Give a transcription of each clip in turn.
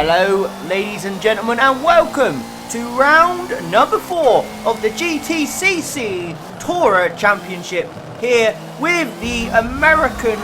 Hello ladies and gentlemen, and welcome to round number 4 of the GTCC TORA Championship here with the American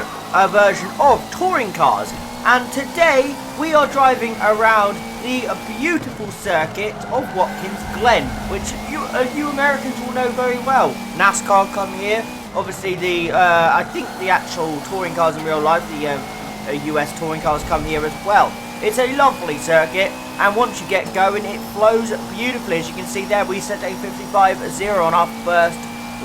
version of touring cars. And today we are driving around the beautiful circuit of Watkins Glen, which you Americans will know very well. NASCAR come here, obviously I think the actual touring cars in real life, the US touring cars come here as well. It's a lovely circuit, and once you get going it flows beautifully. As you can see there, we set a 55.0 on our first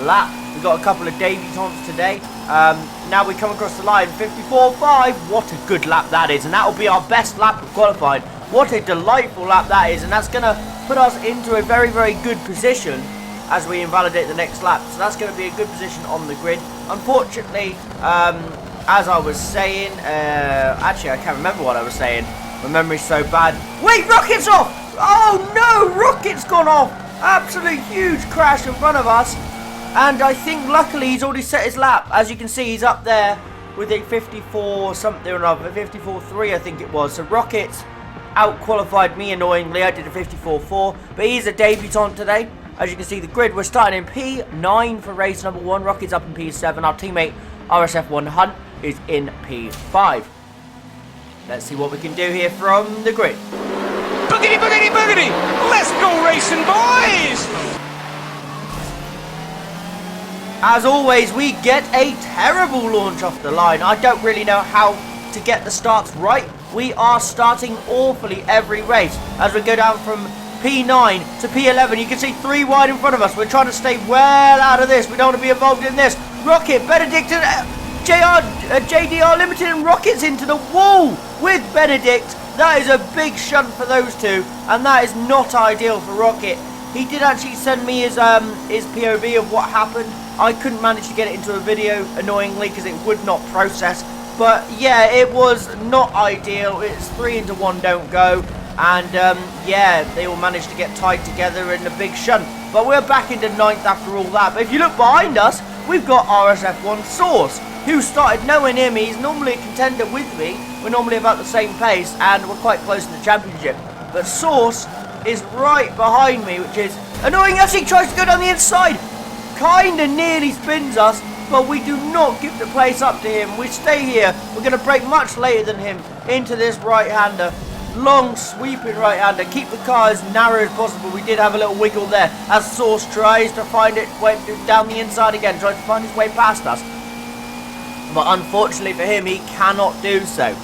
lap. We've got a couple of debutantes today. Now we come across the line, 54.5. What a good lap that is, and that will be our best lap of qualifying. What a delightful lap that is, and that's going to put us into a very, very good position as we invalidate the next lap. So that's going to be a good position on the grid. Unfortunately, as I was saying, actually I can't remember what I was saying. My memory's so bad. Wait, Rocket's off! Oh no, Rocket's gone off! Absolute huge crash in front of us. And I think luckily he's already set his lap. As you can see, he's up there with a 54 something or another, 54.3 I think it was. So Rocket's out-qualified me annoyingly. I did a 54.4, but he's a debutant today. As you can see, the grid, we're starting in P9 for race number 1. Rocket's up in P7. Our teammate RSF1 Hunt is in P5. Let's see what we can do here from the grid. Boogity, boogity, boogity! Let's go racing, boys! As always, we get a terrible launch off the line. I don't really know how to get the starts right. We are starting awfully every race. As we go down from P9 to P11, you can see 3 wide in front of us. We're trying to stay well out of this. We don't want to be involved in this. Rocket, Benedict, JDR Limited, and Rockets into the wall with Benedict. That is a big shunt for those two, and that is not ideal for Rocket. He did actually send me his POV of what happened. I couldn't manage to get it into a video, annoyingly, because it would not process. But yeah, it was not ideal. It's 3 into 1 don't go. And yeah, they all managed to get tied together in a big shunt. But we're back into 9th after all that. But if you look behind us, we've got RSF1 Source, who started nowhere near me. He's normally a contender with me. We're normally about the same pace, and we're quite close to the championship. But Source is right behind me, which is annoying as he tries to go down the inside. Kinda nearly spins us, but we do not give the place up to him. We stay here. We're going to brake much later than him into this right-hander. Long sweeping right-hander. Keep the car as narrow as possible. We did have a little wiggle there as Source tries to find it, went down the inside again, tries to find his way past us. But unfortunately for him, he cannot do so.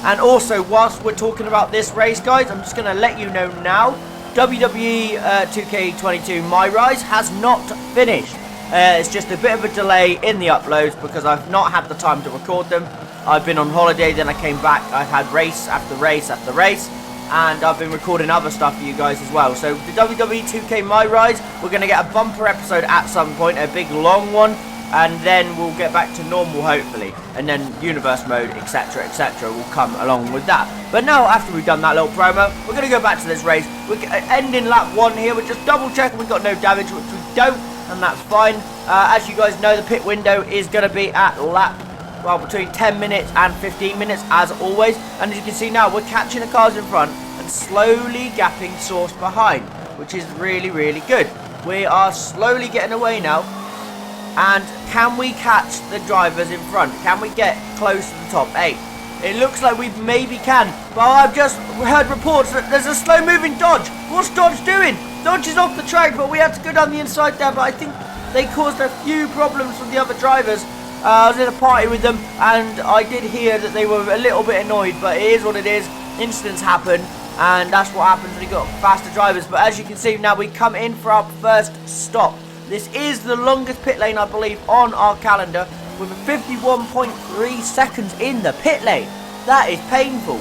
And also, whilst we're talking about this race, guys, I'm just going to let you know now, WWE 2K22 My Rise has not finished. It's just a bit of a delay in the uploads because I've not had the time to record them. I've been on holiday, then I came back. I've had race after race after race, and I've been recording other stuff for you guys as well. So the WWE 2K My Rise, we're going to get a bumper episode at some point, a big long one, and then we'll get back to normal hopefully, and then universe mode, etc, etc will come along with that. But now, after we've done that little promo, we're going to go back to this race. We're ending lap 1 here. We're just double checking we've got no damage, which we don't, and that's fine. As you guys know, the pit window is going to be at lap, well, between 10 minutes and 15 minutes as always. And as you can see now, we're catching the cars in front and slowly gapping Source behind, which is really, really good. We are slowly getting away now. And can we catch the drivers in front? Can we get close to the top 8? It looks like we maybe can. But I've just heard reports that there's a slow moving Dodge. What's Dodge doing? Dodge is off the track, but we had to go down the inside there. But I think they caused a few problems with the other drivers. I was in a party with them, and I did hear that they were a little bit annoyed. But it is what it is. Incidents happen, and that's what happens when you got faster drivers. But as you can see now, we come in for our first stop. This is the longest pit lane, I believe, on our calendar, with a 51.3 seconds in the pit lane. That is painful.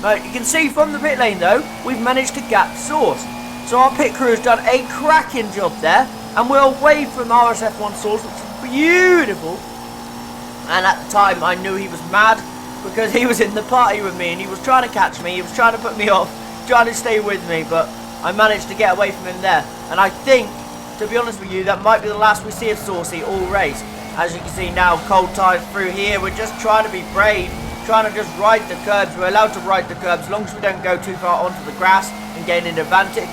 Now, you can see from the pit lane, though, we've managed to gap Source. So our pit crew has done a cracking job there, and we're away from RSF1 Source, which is beautiful. And at the time, I knew he was mad, because he was in the party with me, and he was trying to catch me, he was trying to put me off, trying to stay with me, but I managed to get away from him there. And I think, to be honest with you, that might be the last we see of Saucy all race. As you can see now, cold tires through here. We're just trying to be brave, trying to just ride the curbs. We're allowed to ride the curbs as long as we don't go too far onto the grass and gain an advantage.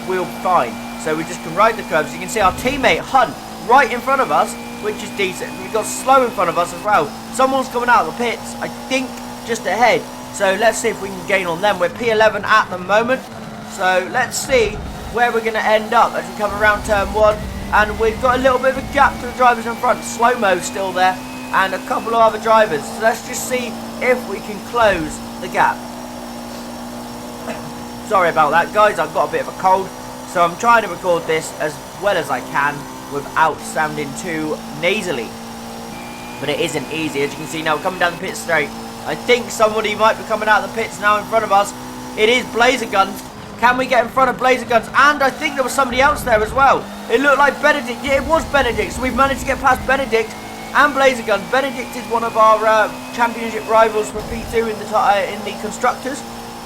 We'll be fine. So we just can ride the curbs. You can see our teammate Hunt right in front of us, which is decent. We've got Slow in front of us as well. Someone's coming out of the pits, I think, just ahead. So let's see if we can gain on them. We're P11 at the moment. So let's see where we're going to end up as we come around turn 1. And we've got a little bit of a gap to the drivers in front. Slow-Mo's still there and a couple of other drivers. So let's just see if we can close the gap. Sorry about that, guys. I've got a bit of a cold. So I'm trying to record this as well as I can without sounding too nasally. But it isn't easy. As you can see now, we're coming down the pit straight. I think somebody might be coming out of the pits now in front of us. It is Blazer Guns. Can we get in front of Blazer Guns? And I think there was somebody else there as well. It looked like Benedict. Yeah, it was Benedict. So we've managed to get past Benedict and Blazer Guns. Benedict is one of our championship rivals for P2 in the constructors.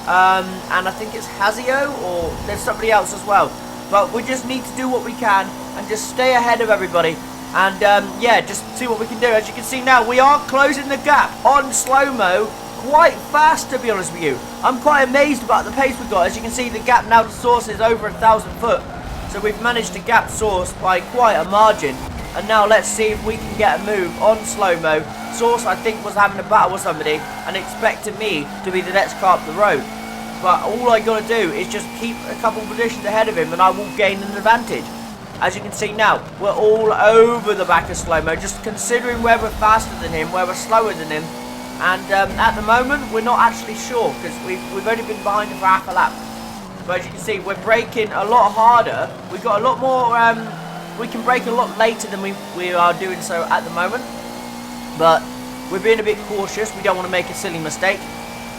And I think it's Hazio, or there's somebody else as well. But we just need to do what we can and just stay ahead of everybody. And yeah, just see what we can do. As you can see now, we are closing the gap on Slow-Mo quite fast, to be honest with you. I'm quite amazed about the pace we got. As you can see, the gap now to Source is over 1,000 foot. So we've managed to gap Source by quite a margin. And now let's see if we can get a move on Slow-Mo. Source, I think, was having a battle with somebody and expected me to be the next car up the road. But all I got to do is just keep a couple positions ahead of him and I will gain an advantage. As you can see now, we're all over the back of Slow-Mo, just considering where we're faster than him, where we're slower than him. And at the moment, we're not actually sure, because we've only been behind him for half a lap. But as you can see, we're braking a lot harder. We've got a lot more, we can brake a lot later than we are doing so at the moment. But we're being a bit cautious. We don't want to make a silly mistake.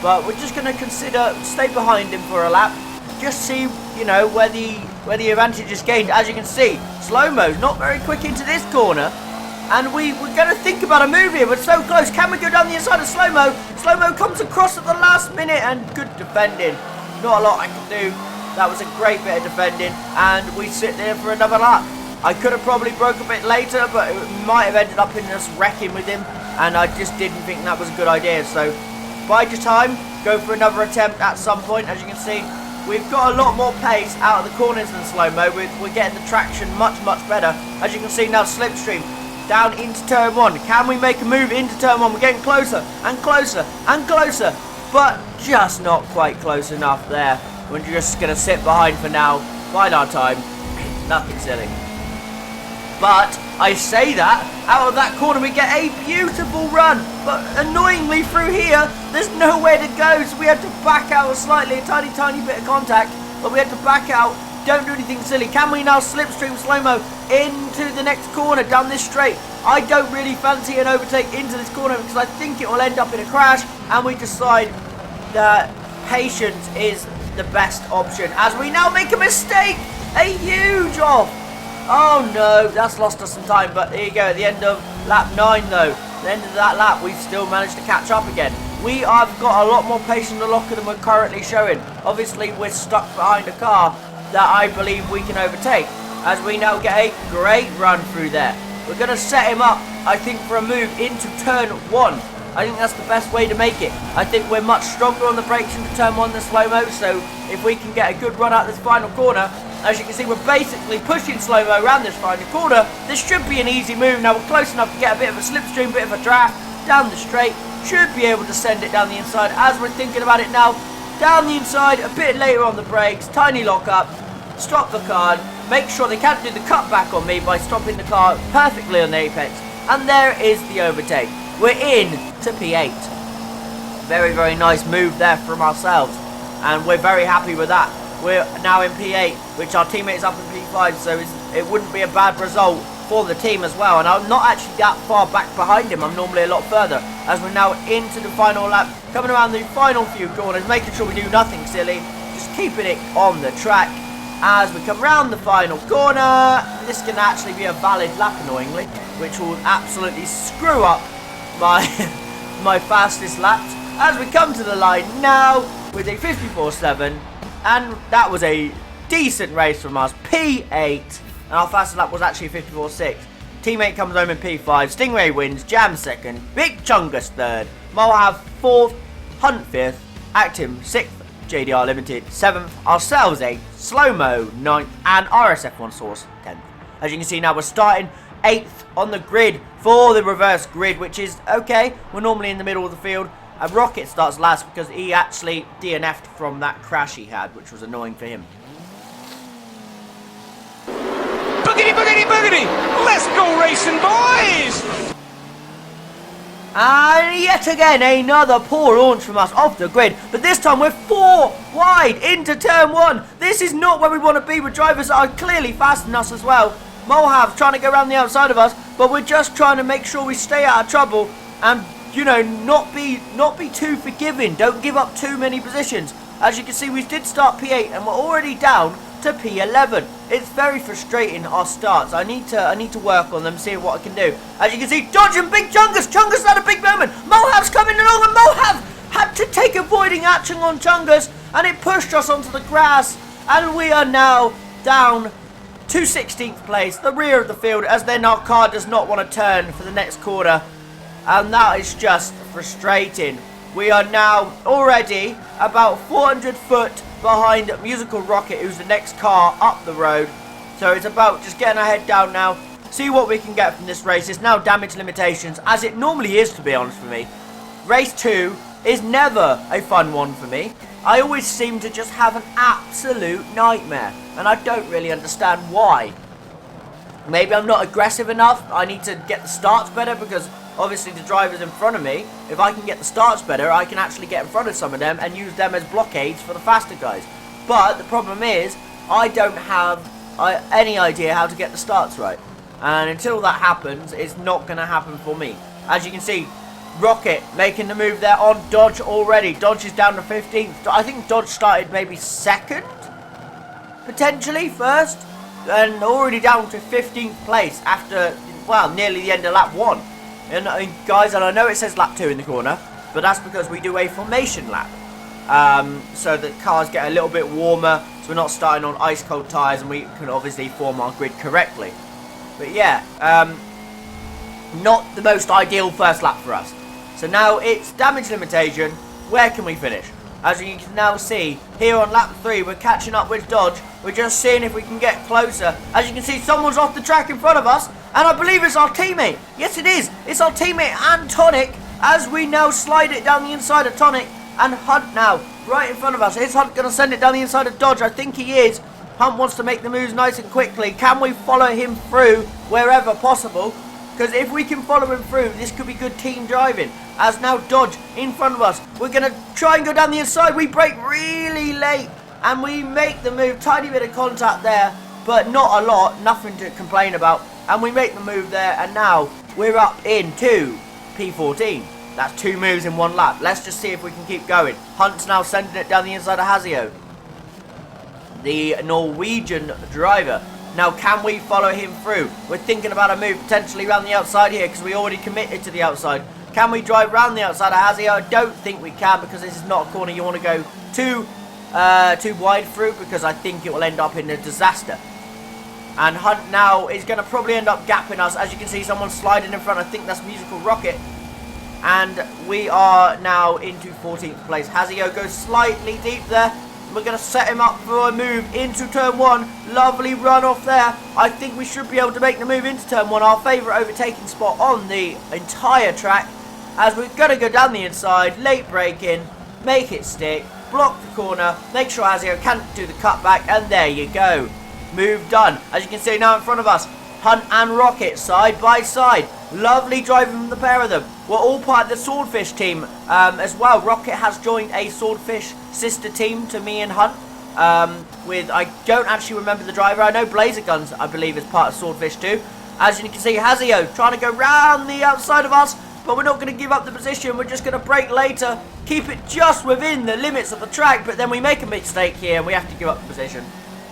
But we're just going to consider, stay behind him for a lap. Just see, you know, where the advantage is gained. As you can see, Slow-Mo's not very quick into this corner. And we're going to think about a move here. We're so close. Can we go down the inside of Slow-Mo? Slow-Mo comes across at the last minute and good defending. Not a lot I can do. That was a great bit of defending. And we sit there for another lap. I could have probably broke a bit later, but it might have ended up in us wrecking with him. And I just didn't think that was a good idea. So bide your time. Go for another attempt at some point. As you can see, we've got a lot more pace out of the corners than Slow-Mo. We're getting the traction much, much better. As you can see now, Slipstream down into turn 1. Can we make a move into turn 1? We're getting closer and closer and closer, but just not quite close enough there. We're just going to sit behind for now, bide our time. Nothing silly. But I say that, out of that corner we get a beautiful run, but annoyingly through here, there's nowhere to go, so we had to back out slightly, a tiny bit of contact, but we had to back out. Don't do anything silly. Can we now slipstream Slow-Mo into the next corner down this straight? I don't really fancy an overtake into this corner because I think it will end up in a crash, and we decide that patience is the best option as we now make a mistake. A huge off. Oh no, that's lost us some time, but here you go, at the end of lap 9 though, at the end of that lap, we've still managed to catch up again. We have got a lot more pace in the locker than we're currently showing. Obviously, we're stuck behind a car that I believe we can overtake, as we now get a great run through there. We're going to set him up, I think, for a move into turn 1. I think that's the best way to make it. I think we're much stronger on the brakes into turn 1 than Slow-Mo, so if we can get a good run out this final corner, as you can see, we're basically pushing Slow-Mo around this final corner. This should be an easy move. Now we're close enough to get a bit of a slipstream, bit of a draft down the straight. Should be able to send it down the inside as we're thinking about it now. Down the inside, a bit later on the brakes, tiny lock up, stop the car, make sure they can't do the cutback on me by stopping the car perfectly on the apex. And there is the overtake. We're in to P8. Very, very nice move there from ourselves. And we're very happy with that. We're now in P8, which our teammate is up in P5, so it wouldn't be a bad result for the team as well. And I'm not actually that far back behind him. I'm normally a lot further, as we're now into the final lap, coming around the final few corners, making sure we do nothing silly, just keeping it on the track. As we come round the final corner, this can actually be a valid lap, annoyingly, which will absolutely screw up my my fastest laps. As we come to the line now with a 54.7, and that was a decent race from us, P8, and our fastest lap was actually 54.6. Teammate comes home in P5. Stingray wins. Jam second. Big Chungus third. Mohav fourth. Hunt fifth. Actim sixth. JDR Limited 7th. Ourselves 8th. Slow-Mo 9th. And RSF1 Source 10th. As you can see now, we're starting 8th on the grid for the reverse grid, which is okay. We're normally in the middle of the field. And Rocket starts last because he actually DNF'd from that crash he had, which was annoying for him. Boogity, boogity, boogity! Let's go racing, boys! And yet again, another poor launch from us off the grid. But this time we're 4 wide into turn 1. This is not where we want to be with drivers that are clearly faster than us as well. Mohav's trying to go around the outside of us, but we're just trying to make sure we stay out of trouble and, you know, not be too forgiving. Don't give up too many positions. As you can see, we did start P8 and we're already down to P11. It's very frustrating, our starts. I need to work on them, see what I can do. As you can see, Dodge and Big Chungus. Chungus had a big moment. Mohav's coming along and Mohav had to take avoiding action on Chungus and it pushed us onto the grass. And we are now down to 16th place, the rear of the field, as then our car does not want to turn for the next corner. And that is just frustrating. We are now already about 400 foot behind Musical Rocket, who's the next car up the road. So it's about just getting our head down now, see what we can get from this race. It's now damage limitations, as it normally is, to be honest with me. Race 2 is never a fun one for me. I always seem to just have an absolute nightmare, and I don't really understand why. Maybe I'm not aggressive enough. I need to get the starts better, because obviously the drivers in front of me, if I can get the starts better, I can actually get in front of some of them and use them as blockades for the faster guys. But the problem is, I don't have any idea how to get the starts right. And until that happens, it's not going to happen for me. As you can see, Rocket making the move there on Dodge already. Dodge is down to 15th. I think Dodge started maybe 2nd, potentially 1st, and already down to 15th place after, well, nearly the end of lap 1. And guys, and I know it says lap 2 in the corner, but that's because we do a formation lap. So the cars get a little bit warmer, so we're not starting on ice cold tyres, and we can obviously form our grid correctly. But yeah, not the most ideal first lap for us. So now it's damage limitation. Where can we finish? As you can now see, here on lap 3, we're catching up with Dodge. We're just seeing if we can get closer. As you can see, someone's off the track in front of us, and I believe it's our teammate. Yes, it is. It's our teammate and Tonic, as we now slide it down the inside of Tonic, and Hunt now right in front of us. Is Hunt going to send it down the inside of Dodge? I think he is. Hunt wants to make the moves nice and quickly. Can we follow him through wherever possible? Because if we can follow him through, this could be good team driving. As now Dodge in front of us. We're going to try and go down the inside. We brake really late and we make the move. Tiny bit of contact there, but not a lot. Nothing to complain about. And we make the move there, and now we're up into P14. That's 2 moves in 1 lap. Let's just see if we can keep going. Hunt's now sending it down the inside of Hazio, the Norwegian driver. Now, can we follow him through? We're thinking about a move potentially around the outside here, because we already committed to the outside. Can we drive around the outside of Hazio? I don't think we can, because this is not a corner you want to go too wide through, because I think it will end up in a disaster. And Hunt now is going to probably end up gapping us. As you can see, someone's sliding in front. I think that's Musical Rocket. And we are now into 14th place. Hazio goes slightly deep there. We're going to set him up for a move into turn 1. Lovely run off there. I think we should be able to make the move into turn 1. Our favourite overtaking spot on the entire track. As we're going to go down the inside, late braking, make it stick, block the corner, make sure Hazio can't do the cutback, and there you go. Move done. As you can see now in front of us, Hunt and Rocket side by side. Lovely driving from the pair of them. We're all part of the Swordfish team as well. Rocket has joined a Swordfish sister team to me and Hunt. I don't actually remember the driver. I know Blazer Guns, I believe, is part of Swordfish too. As you can see, Hazio trying to go round the outside of us, but we're not going to give up the position. We're just going to brake later, keep it just within the limits of the track, but then we make a mistake here and we have to give up the position.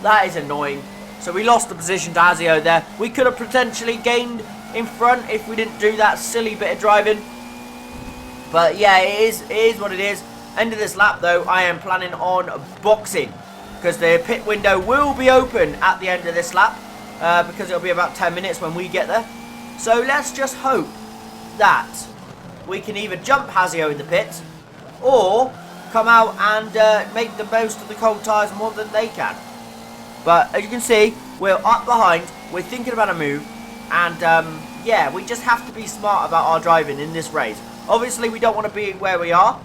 That is annoying. So we lost the position to Hazio there. We could have potentially gained in front if we didn't do that silly bit of driving. But yeah, it is what it is. End of this lap though, I am planning on boxing, because the pit window will be open at the end of this lap, because it'll be about 10 minutes when we get there. So let's just hope that we can either jump Hazio in the pits or come out and make the most of the cold tyres more than they can. But as you can see, we're up behind, we're thinking about a move, and yeah, we just have to be smart about our driving in this race. Obviously, we don't want to be where we are.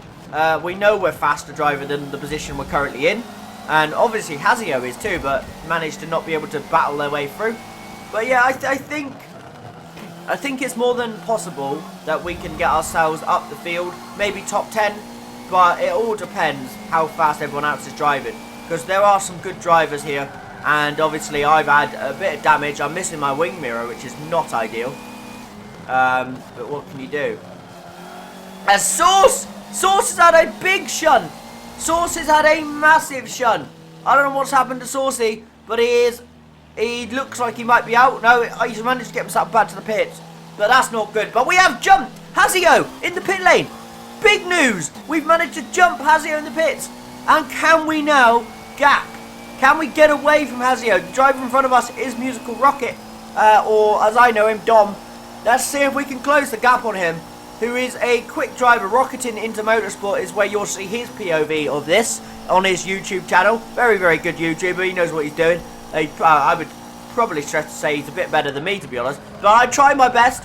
We know we're faster driver than the position we're currently in, and obviously Hazio is too, but managed to not be able to battle their way through. But yeah, I think it's more than possible that we can get ourselves up the field, maybe top 10, but it all depends how fast everyone else is driving, because there are some good drivers here, and obviously I've had a bit of damage. I'm missing my wing mirror, which is not ideal, but what can you do? And Sauce has had a big shunt. Sauce has had a massive shunt. I don't know what's happened to Saucy, but he looks like he might be out. No, he's managed to get himself back to the pits, but that's not good. But we have jumped Hazio in the pit lane. Big news! We've managed to jump Hazio in the pits. And can we now gap? Can we get away from Hazio? The driver in front of us is Musical Rocket, or as I know him, Dom. Let's see if we can close the gap on him, who is a quick driver. Rocketing into Motorsport is where you'll see his POV of this on his YouTube channel. Very, very good YouTuber. He knows what he's doing. I would probably stress to say he's a bit better than me, to be honest. But I try my best.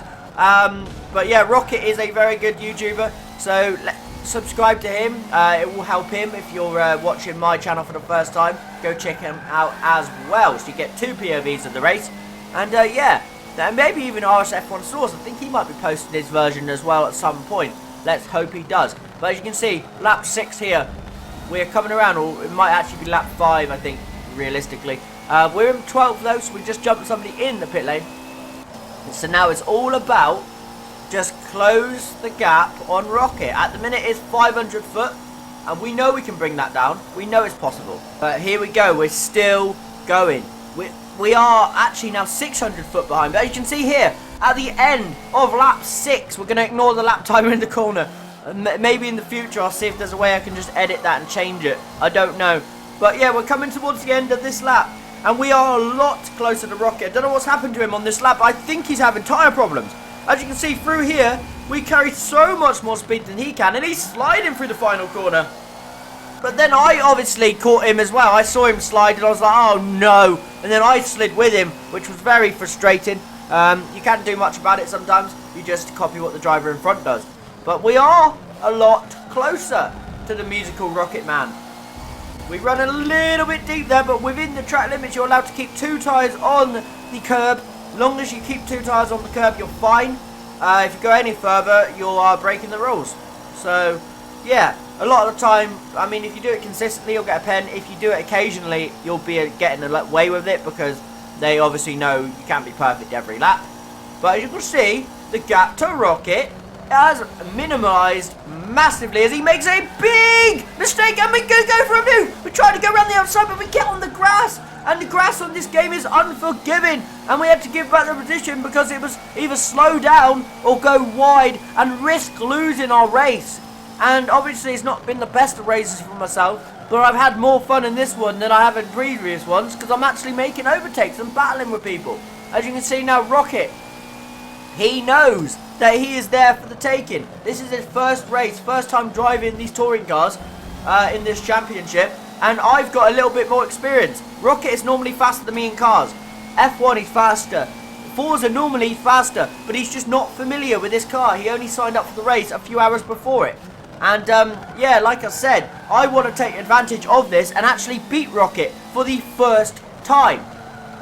But yeah, Rocket is a very good YouTuber. So subscribe to him. It will help him if you're watching my channel for the first time. Go check him out as well. So you get 2 POVs of the race. And yeah. And maybe even RSF1 Source. I think he might be posting his version as well at some point. Let's hope he does. But as you can see, lap 6 here. We're coming around, or it might actually be lap 5, I think, realistically. We're in 12th though, so we just jumped somebody in the pit lane. So now it's all about just close the gap on Rocket. At the minute it's 500 foot, and we know we can bring that down. We know it's possible. But here we go, we're still going. We are actually now 600 foot behind. But as you can see here, at the end of lap 6, we're going to ignore the lap timer in the corner. Maybe in the future I'll see if there's a way I can just edit that and change it. I don't know. But yeah, we're coming towards the end of this lap, and we are a lot closer to Rocket. I don't know what's happened to him on this lap. I think he's having tyre problems. As you can see through here, we carry so much more speed than he can, and he's sliding through the final corner. But then I obviously caught him as well. I saw him slide and I was like, oh no. And then I slid with him, which was very frustrating. You can't do much about it sometimes. You just copy what the driver in front does. But we are a lot closer to the Musical Rocket Man. We run a little bit deep there, but within the track limits, you're allowed to keep 2 tyres on the curb. As long as you keep 2 tyres on the curb, you're fine. If you go any further, you are breaking the rules. So, yeah. A lot of the time, I mean, if you do it consistently, you'll get a pen. If you do it occasionally, you'll be getting away with it, because they obviously know you can't be perfect every lap. But as you can see, the gap to Rocket has minimalised massively as he makes a big mistake, and we're going to go for a move. We're trying to go around the outside, but we get on the grass, and the grass on this game is unforgiving, and we had to give back the position because it was either slow down or go wide and risk losing our race. And obviously it's not been the best of races for myself, but I've had more fun in this one than I have in previous ones, because I'm actually making overtakes and battling with people. As you can see now, Rocket, he knows that he is there for the taking. This is his first race, first time driving these touring cars in this championship, and I've got a little bit more experience. Rocket is normally faster than me in cars. F1 he's faster. Forza normally faster, but he's just not familiar with this car. He only signed up for the race a few hours before it. And yeah, like I said, I want to take advantage of this and actually beat Rocket for the first time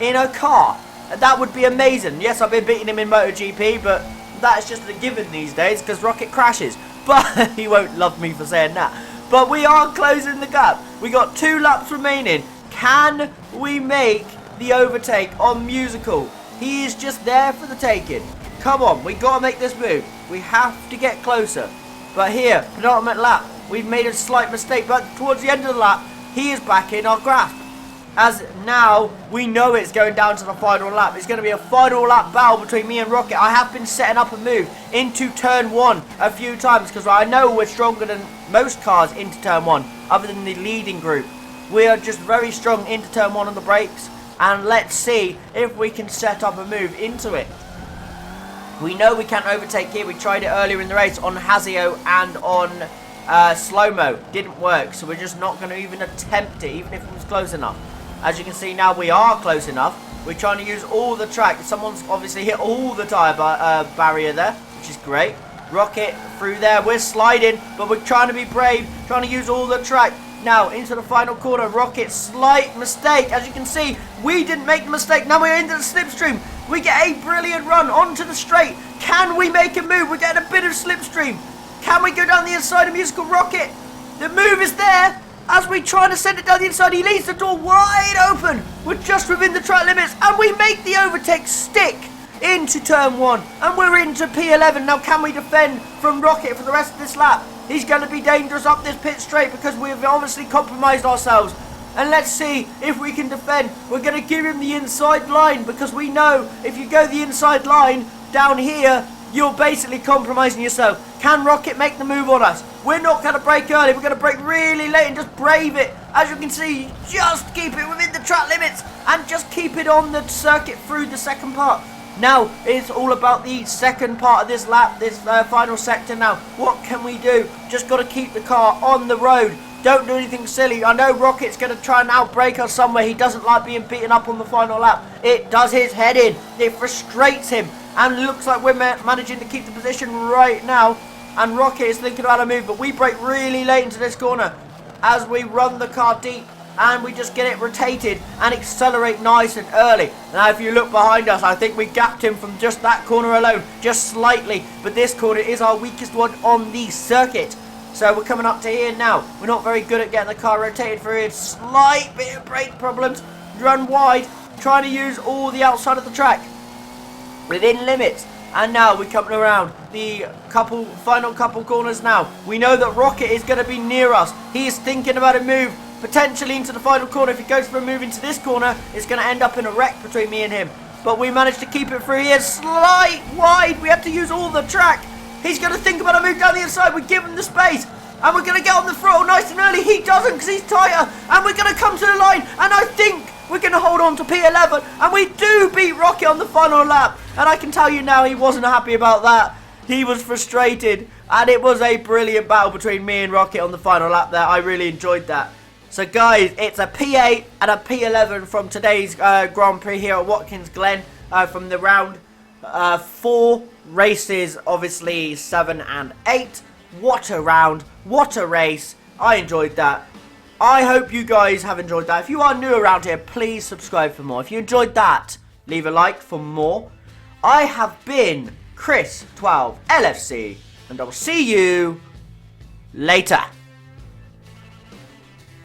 in a car. That would be amazing. Yes, I've been beating him in MotoGP, but that's just a given these days because Rocket crashes. But he won't love me for saying that. But we are closing the gap. We got 2 laps remaining. Can we make the overtake on Musical? He is just there for the taking. Come on, we got to make this move. We have to get closer. But here, penultimate lap, we've made a slight mistake, but towards the end of the lap, he is back in our grasp. As now, we know it's going down to the final lap. It's going to be a final lap battle between me and Rocket. I have been setting up a move into turn 1 a few times, because I know we're stronger than most cars into turn 1, other than the leading group. We are just very strong into turn 1 on the brakes, and let's see if we can set up a move into it. We know we can't overtake here. We tried it earlier in the race on Hazio and on slow-mo. Didn't work, so we're just not going to even attempt it, even if it was close enough. As you can see now, we are close enough. We're trying to use all the track. Someone's obviously hit all the tyre barrier there, which is great. Rocket through there. We're sliding, but we're trying to be brave, trying to use all the track. Now, into the final corner. Rocket, slight mistake. As you can see, we didn't make the mistake. Now we're into the slipstream. We get a brilliant run onto the straight. Can we make a move? We're getting a bit of slipstream. Can we go down the inside of Musical Rocket? The move is there. As we try to send it down the inside, he leaves the door wide open. We're just within the track limits, and we make the overtake stick into turn 1. And we're into P11. Now, can we defend from Rocket for the rest of this lap? He's going to be dangerous up this pit straight because we've obviously compromised ourselves. And let's see if we can defend. We're going to give him the inside line because we know if you go the inside line down here, you're basically compromising yourself. Can Rocket make the move on us? We're not going to brake early. We're going to brake really late and just brave it. As you can see, just keep it within the track limits and just keep it on the circuit through the second part. Now, it's all about the second part of this lap, this final sector now. What can we do? Just got to keep the car on the road. Don't do anything silly. I know Rocket's going to try and outbrake us somewhere. He doesn't like being beaten up on the final lap. It does his head in. It frustrates him. And looks like we're managing to keep the position right now. And Rocket is thinking about a move. But we brake really late into this corner as we run the car deep. And we just get it rotated and accelerate nice and early. Now, if you look behind us, I think we gapped him from just that corner alone. Just slightly. But this corner is our weakest one on the circuit. So we're coming up to here now. We're not very good at getting the car rotated through here. Slight bit of brake problems. Run wide. Trying to use all the outside of the track. Within limits. And now we're coming around the final couple corners now. We know that Rocket is going to be near us. He is thinking about a move. Potentially into the final corner. If he goes for a move into this corner, it's going to end up in a wreck between me and him. But we managed to keep it through here. Slight wide. We have to use all the track. He's going to think about a move down the inside. We give him the space. And we're going to get on the throttle nice and early. He doesn't because he's tighter. And we're going to come to the line. And I think we're going to hold on to P11. And we do beat Rocket on the final lap. And I can tell you now he wasn't happy about that. He was frustrated. And it was a brilliant battle between me and Rocket on the final lap there. I really enjoyed that. So guys, it's a P8 and a P11 from today's Grand Prix here at Watkins Glen from the round 4 races, obviously 7 and 8. What a round, what a race. I enjoyed that. I hope you guys have enjoyed that. If you are new around here, please subscribe for more. If you enjoyed that, leave a like for more. I have been Chris12LFC, and I'll see you later.